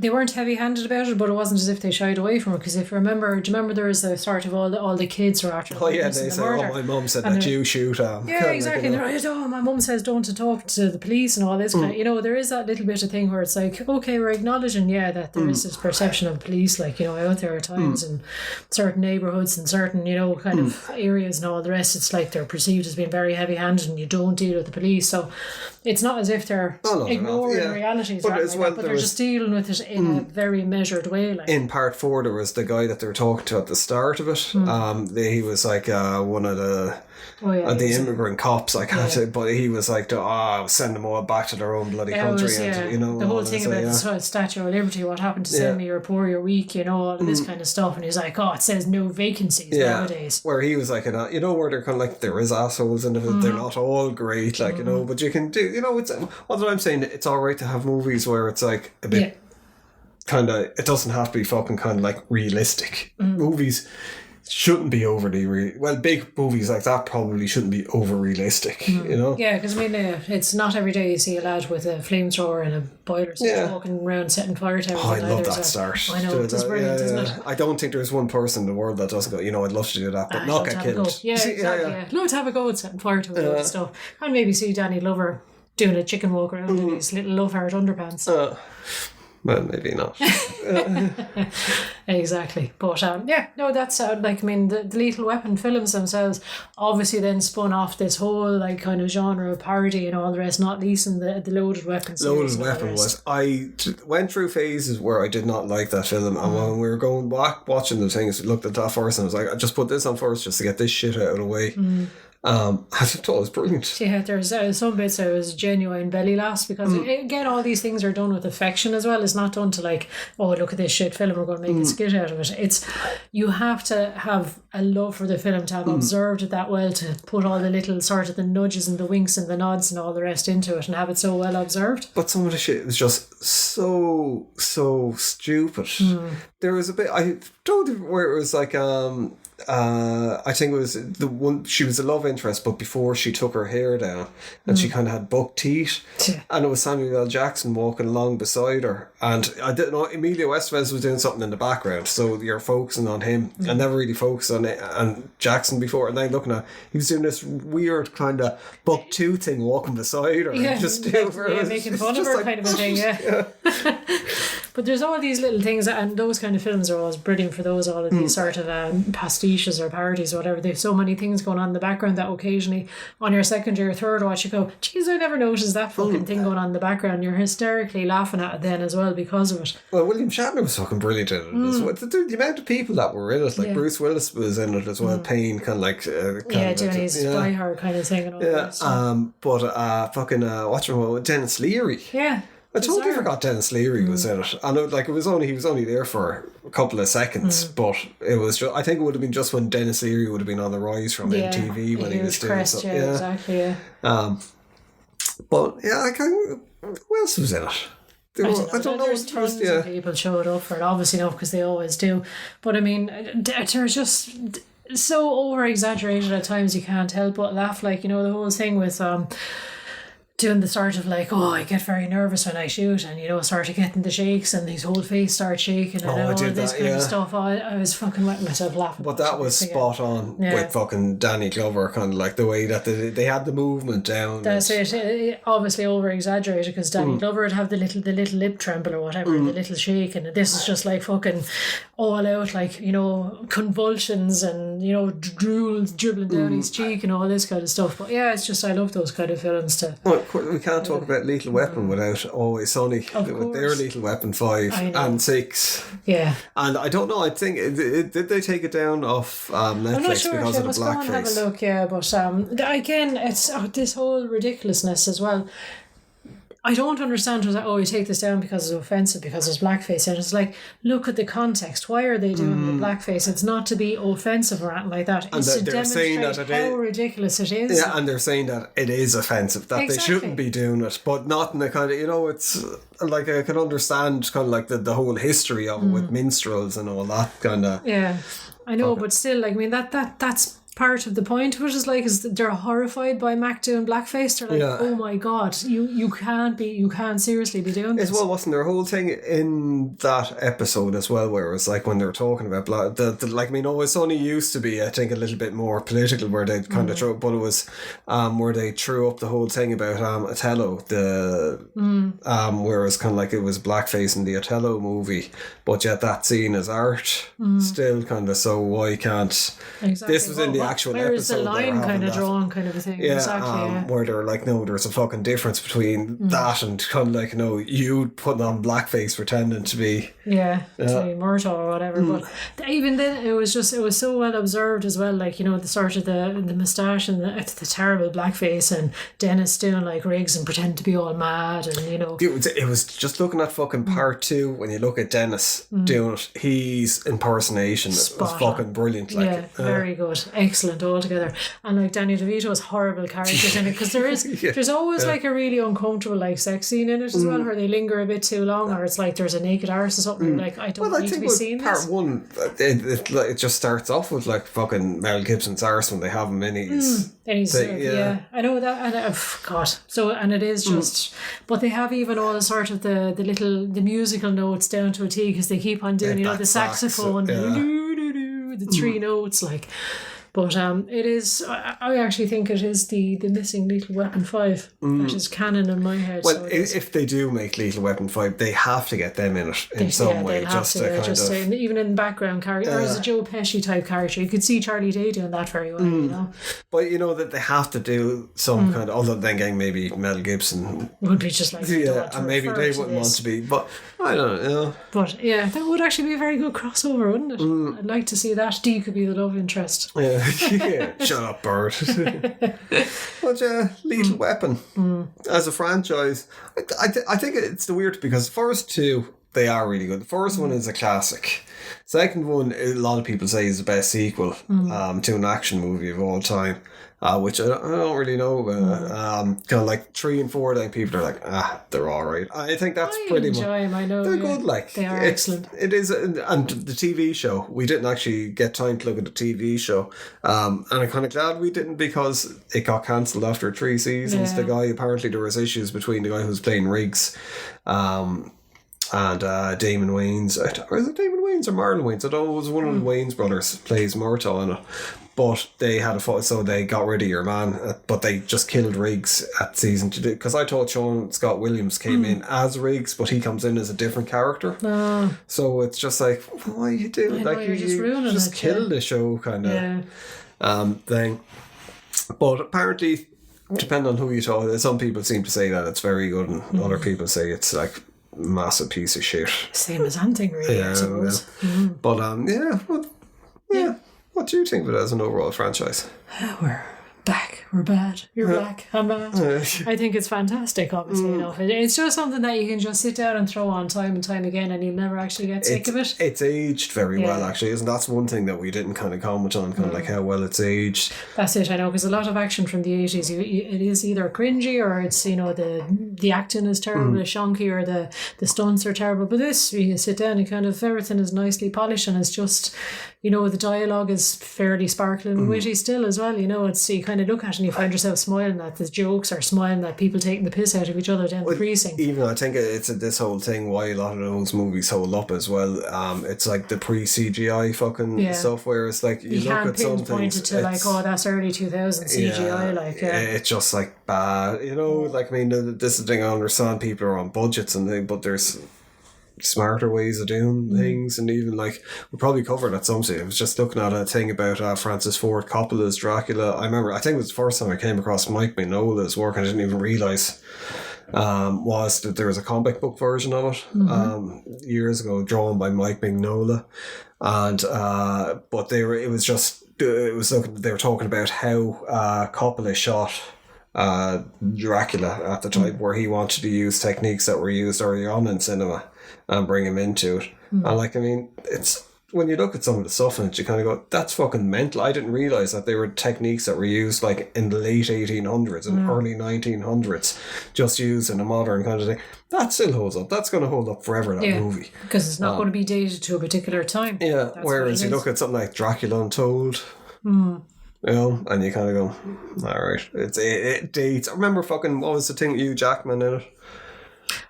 weren't heavy-handed about it, but it wasn't as if they shied away from it. Because if you remember, do you remember there was a sort of all the kids were after they say, my mum said that you shoot him. Yeah, exactly. They're like, my mum says don't to talk to the police and all this kind of, there is that little bit of thing where it's like, okay, we're acknowledging, that there is this perception of police, out there at times in certain neighbourhoods and certain, kind of areas and all the rest. It's like they're perceived as being very heavy-handed and you don't deal with the police. So it's not as if they're ignoring realities, but they're just dealing with it in a very measured way. In part 4, there was the guy that they were talking to at the start of it. He was one of the Oh, yeah, and the he was- immigrant cops, I can't but he was like, send them all back to their own bloody Yeah, it country. was, and, you know, the whole all thing this, about yeah. the sort of Statue of Liberty, what happened to send me, you're poor, you're weak, you know, all of this kind of stuff. And he's like, it says no vacancies nowadays. Where he was like, you know, where they're kind of like, there is assholes in it, they're not all great, like, you know, but you can do, you know, it's, what I'm saying, it's alright to have movies where it's like a bit kind of, it doesn't have to be fucking kind of like realistic. Movies shouldn't be overly big movies like that probably shouldn't be over realistic, you know. Yeah, because I mean, it's not every day you see a lad with a flamethrower and a boiler suit walking around setting fire towers. I love that start. I know, it's brilliant, isn't it? I don't think there's one person in the world that doesn't go, you know, I'd love to do that, but not get killed. Yeah, exactly. Yeah. Love to have a go at setting fire to a load of stuff. And maybe see Danny Glover doing a chicken walk around in his little love heart underpants. Well, maybe not. Exactly. But that's like, I mean, the Lethal Weapon films themselves obviously then spun off this whole like kind of genre of parody and all the rest, not least in the Loaded Weapon series. Loaded Weapon was, I went through phases where I did not like that film, and when we were going back watching the things, looked at that first and I was like, I just put this on first just to get this shit out of the way. I thought it was brilliant. Yeah, there's some bits I was genuine belly laughs because again, all these things are done with affection as well. It's not done to like, oh, look at this shit film, we're going to make a skit out of it. It's, you have to have a love for the film to have observed it that well, to put all the little sort of the nudges and the winks and the nods and all the rest into it and have it so well observed. But some of the shit was just so stupid. There was a bit, I don't know where it was like, I think it was the one, she was a love interest, but before she took her hair down and she kind of had buck teeth, and it was Samuel L. Jackson walking along beside her, and I didn't know, Emilio Estevez was doing something in the background, so you're focusing on him and never really focused on it, and Jackson before, and then looking at, he was doing this weird kind of buck tooth thing walking beside her, and just making fun of her, like, kind of a thing. But there's all these little things, and those kind of films are always brilliant for those, all of these sort of pastiches or parodies or whatever. There's so many things going on in the background that occasionally on your second or third watch you go, geez, I never noticed that fucking thing going on in the background. You're hysterically laughing at it then as well because of it. Well, William Shatner was fucking brilliant in it as well. The amount of people that were in it, like Bruce Willis was in it as well, Payne, kind of like doing his Die Hard kind of thing and all that. Dennis Leary. Yeah. I totally forgot Dennis Leary was in it, and he was only there for a couple of seconds, but it was just, I think it would have been just when Dennis Leary would have been on the rise from MTV when he was doing something. Yeah, exactly. But yeah, who else was in it? I don't know. There's tons of people showed up for it, obviously not because they always do, but I mean, they're just so over exaggerated at times you can't help but laugh. Like, you know, the whole thing with doing the sort of like, oh, I get very nervous when I shoot, and you know, sort of getting the shakes and his whole face starts shaking and all this kind of stuff. I was fucking wetting myself laughing. But that was spot on with fucking Danny Glover, kind of like the way that they had the movement down. That's it. Obviously over exaggerated because Danny Glover would have the little lip tremble or whatever, the little shake, and this is just like fucking all out, like, you know, convulsions and, you know, drool dribbling down his cheek and all this kind of stuff. But yeah, it's just, I love those kind of films too. We can't talk about Lethal Weapon without Always Sunny with their Lethal Weapon 5 and 6. Yeah. And I don't know, I think, did they take it down off Netflix I'm not sure, because of the blackface? Go and have a look, but again, it's this whole ridiculousness as well. I don't understand why we take this down because it's offensive, because there's blackface, and it's like, look at the context. Why are they doing the blackface? It's not to be offensive or anything like that. It's to demonstrate how ridiculous it is. Yeah, and they're saying that it is offensive, that they shouldn't be doing it, but not in the kind of, you know, it's like, I can understand kind of like the whole history of it with minstrels and all that kind of. Yeah, I know, but still, like, I mean, that's part of the point, which is like, is that they're horrified by Mac doing blackface. They're like, oh my god, you can't seriously be doing this. As well, wasn't there a whole thing in that episode as well where it was like when they were talking about like, I mean, Always Sunny used to be, I think, a little bit more political, where they kind of threw, but it was where they threw up the whole thing about Othello, the whereas kind of like it was blackface in the Othello movie, but yet that scene is art still kind of, so why can't Exactly. this was in the actual where is episode the line they were kind of having that. drawn kind of a thing. Yeah, Exactly. where they're like, no, there's a fucking difference between that and kind of like, you know, you putting on blackface pretending to be. Yeah, to be Murtaugh or whatever. But even then, it was so well observed as well. Like, you know, the sort of the moustache and the terrible blackface, and Dennis doing like Riggs and pretending to be all mad, and you know. It was just looking at fucking part 2 when you look at Dennis doing it. His impersonation was Spot fucking on. brilliant. Like, Yeah, very good, excellent altogether. And like Danny DeVito's horrible characters in it, because there's always like a really uncomfortable like sex scene in it as well, where they linger a bit too long, or it's like there's a naked arse or something. Like, I don't Well, I need to think be with seeing part this. 1, it just starts off with like fucking Mel Gibson's arse when they have him in his. And he's, thing, yeah, I know that, and God, so, and it is just, but they have even all sort of the musical notes down to a T, because they keep on doing, you know, that the sax, saxophone, yeah. the 3 notes, like. But it is. I actually think it is the missing Lethal Weapon 5 that is canon in my head. Well, so it is. if they do make Lethal Weapon 5, they have to get them in it in some way, they'll have just to kind of. and even in the background character, or as a Joe Pesci type character, you could see Charlie Day doing that very well. You know, But you know that they have to do some kind of, other than getting maybe Mel Gibson. it would be just like Yeah, and maybe they wouldn't want to be, but I don't know. But yeah, that would actually be a very good crossover, wouldn't it? I'd like to see that. Dee could be the love interest. Yeah, shut up, Bird. But yeah, Lethal Weapon as a franchise, I think it's the weird, because the first 2 they are really good. The first one is a classic. Second one, a lot of people say is the best sequel to an action movie of all time. Which I don't really know. Kind of like 3 and 4, then people are like, they're all right. I think that's I pretty enjoy much. them, I know. They're yeah. good. Like, They are it's, excellent. It is, and the TV show. We didn't actually get time to look at the TV show, and I'm kind of glad we didn't, because it got cancelled after 3 seasons. Yeah. The guy, apparently there was issues between the guy who was playing Riggs, and Damon Wayans, or is it Damon Wayans or Marlon Wayans? I don't know. It was one of the Wayans brothers plays Murtaugh in it. But they had a fight, so they got rid of your man. But they just killed Riggs at season 2, because I thought Sean Scott Williams came in as Riggs, but he comes in as a different character. So it's just like, what are you doing? know, Like, you're just ruining just it, kill yeah. the show kind of Yeah. thing. But apparently, depending on who you talk to, some people seem to say that it's very good, and other people say it's like massive piece of shit. Same as hunting, really, I suppose. But yeah. What do you think of it as an overall franchise? We're back. We're bad. You're black. I'm bad. I think it's fantastic, obviously enough. It's just something that you can just sit down and throw on time and time again, and you'll never actually get sick of it. It's aged very well, Yeah. actually, isn't that's one thing that we didn't kind of comment on, kind of like how well it's aged. That's it, I know, because a lot of action from the 80s, it is either cringy, or it's, you know, the acting is terrible, it's shonky, or the stunts are terrible. But this, you can sit down and kind of, everything is nicely polished, and it's just, you know, the dialogue is fairly sparkling and witty still as well. You know, it's, you kind of look at it and you find yourself smiling at the jokes, or smiling at people taking the piss out of each other down the precinct. Even I think it's this whole thing why a lot of those movies hold up as well. It's like the pre-CGI fucking stuff, where it's like you look can't at some pinpoint things, it to like, oh, that's early 2000 CGI. Like, it's just like bad, you know. Like, I mean, this is the thing, I understand people are on budgets and things, but there's smarter ways of doing things. And even like, we probably covered at some stage, I was just looking at a thing about Francis Ford Coppola's Dracula. I think it was the first time I came across Mike Mignola's work, and I didn't even realise was that there was a comic book version of it years ago, drawn by Mike Mignola. And but they were talking about how Coppola shot Dracula at the time, where he wanted to use techniques that were used earlier on in cinema and bring him into it. And like, I mean, it's, when you look at some of the stuff in it, you kind of go, that's fucking mental. I didn't realise that they were techniques that were used like in the late 1800s and early 1900s, just used in a modern kind of thing. That still holds up. That's going to hold up forever, that movie. Because it's not going to be dated to a particular time. Yeah, That's whereas what it you is. look at something like Dracula Untold, you know, and you kind of go, all right, it dates. I remember fucking, what was the thing with Hugh Jackman in it?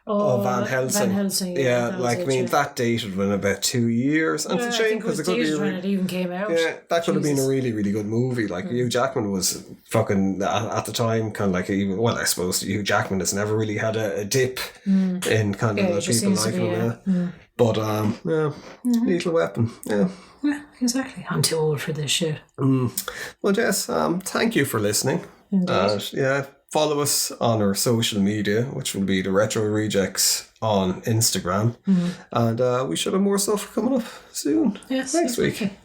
Van Helsing. Van Helsing, Yeah, that was like, it, I mean, yeah. that dated within about 2 years. And Yeah, it's a I shame think because it was could be dated a when it even came out. yeah, that could have been a Jesus. really, really good movie. Like, Hugh Jackman was fucking, at the time, kind of like, even, well, I suppose Hugh Jackman has never really had a dip in kind of Yeah, the it just people seems to like be, him. Yeah. But, yeah, Lethal Weapon, yeah. Yeah, exactly. I'm too old for this shit. Well, Jess, thank you for listening. Yeah, follow us on our social media, which will be the Retro Rejects on Instagram. And we should have more stuff coming up soon. Yes, next week. exactly.